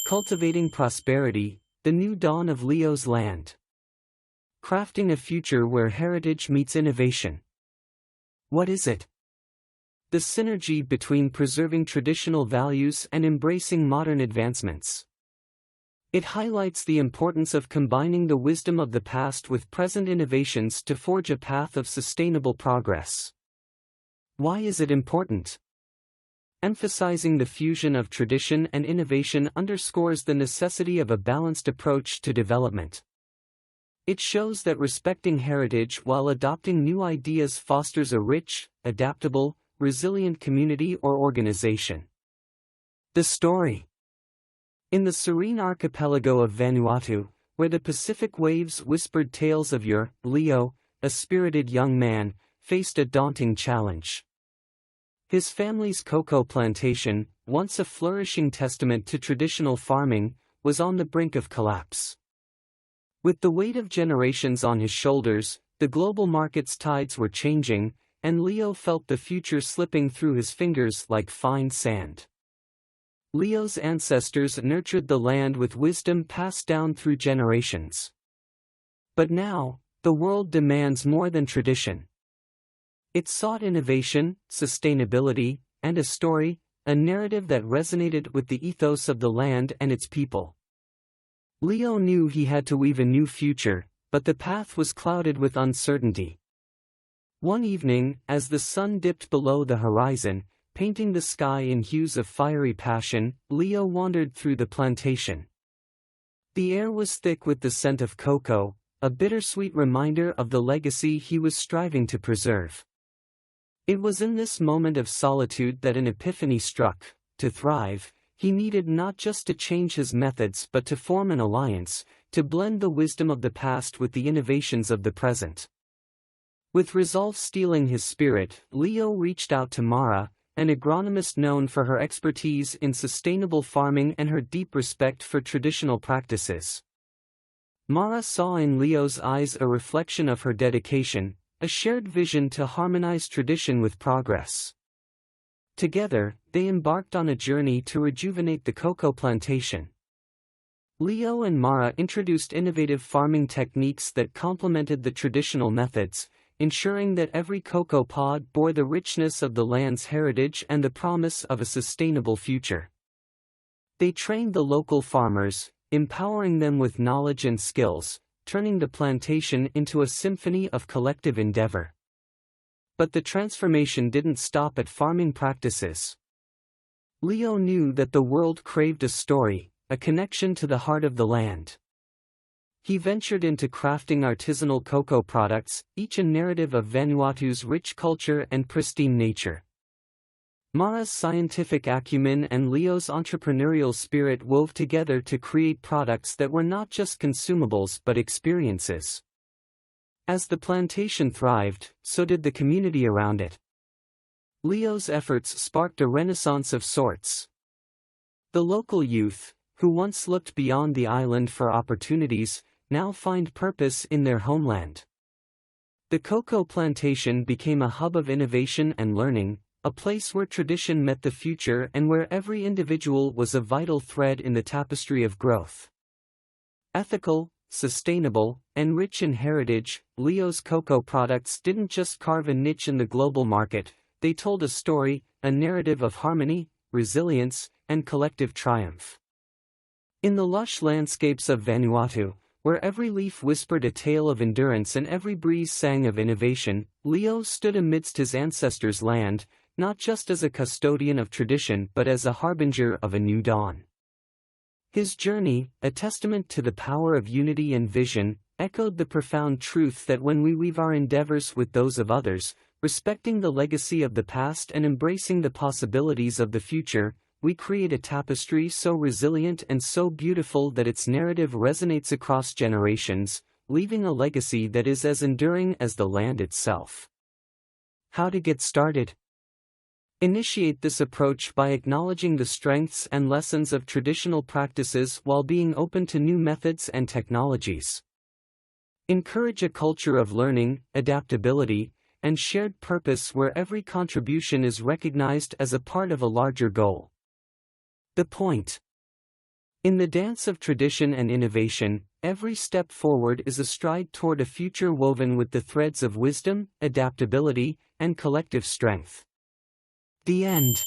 Cultivating prosperity, the new dawn of Leo's land. Crafting a future where heritage meets innovation. What is it? The synergy between preserving traditional values and embracing modern advancements. It highlights the importance of combining the wisdom of the past with present innovations to forge a path of sustainable progress. Why is it important? Emphasizing the fusion of tradition and innovation underscores the necessity of a balanced approach to development. It shows that respecting heritage while adopting new ideas fosters a rich, adaptable, resilient community or organization. The story. In the serene archipelago of Vanuatu, where the Pacific waves whispered tales of yore, Leo, a spirited young man, faced a daunting challenge. His family's cocoa plantation, once a flourishing testament to traditional farming, was on the brink of collapse. With the weight of generations on his shoulders, the global market's tides were changing, and Leo felt the future slipping through his fingers like fine sand. Leo's ancestors nurtured the land with wisdom passed down through generations. But now, the world demands more than tradition. It sought innovation, sustainability, and a story, a narrative that resonated with the ethos of the land and its people. Leo knew he had to weave a new future, but the path was clouded with uncertainty. One evening, as the sun dipped below the horizon, painting the sky in hues of fiery passion, Leo wandered through the plantation. The air was thick with the scent of cocoa, a bittersweet reminder of the legacy he was striving to preserve. It was in this moment of solitude that an epiphany struck. To thrive, he needed not just to change his methods but to form an alliance, to blend the wisdom of the past with the innovations of the present. With resolve steeling his spirit, Leo reached out to Mara, an agronomist known for her expertise in sustainable farming and her deep respect for traditional practices. Mara saw in Leo's eyes a reflection of her dedication, a shared vision to harmonize tradition with progress. Together, they embarked on a journey to rejuvenate the cocoa plantation. Leo and Mara introduced innovative farming techniques that complemented the traditional methods, ensuring that every cocoa pod bore the richness of the land's heritage and the promise of a sustainable future. They trained the local farmers, empowering them with knowledge and skills, turning the plantation into a symphony of collective endeavor. But the transformation didn't stop at farming practices. Leo knew that the world craved a story, a connection to the heart of the land. He ventured into crafting artisanal cocoa products, each a narrative of Vanuatu's rich culture and pristine nature. Mara's scientific acumen and Leo's entrepreneurial spirit wove together to create products that were not just consumables but experiences. As the plantation thrived, so did the community around it. Leo's efforts sparked a renaissance of sorts. The local youth, who once looked beyond the island for opportunities, now find purpose in their homeland. The cocoa plantation became a hub of innovation and learning, a place where tradition met the future and where every individual was a vital thread in the tapestry of growth. Ethical, sustainable, and rich in heritage, Leo's cocoa products didn't just carve a niche in the global market, they told a story, a narrative of harmony, resilience, and collective triumph. In the lush landscapes of Vanuatu, where every leaf whispered a tale of endurance and every breeze sang of innovation, Leo stood amidst his ancestors' land, not just as a custodian of tradition but as a harbinger of a new dawn. His journey, a testament to the power of unity and vision, echoed the profound truth that when we weave our endeavors with those of others, respecting the legacy of the past and embracing the possibilities of the future, we create a tapestry so resilient and so beautiful that its narrative resonates across generations, leaving a legacy that is as enduring as the land itself. How to get started? Initiate this approach by acknowledging the strengths and lessons of traditional practices while being open to new methods and technologies. Encourage a culture of learning, adaptability, and shared purpose where every contribution is recognized as a part of a larger goal. The point. In the dance of tradition and innovation, every step forward is a stride toward a future woven with the threads of wisdom, adaptability, and collective strength. The end.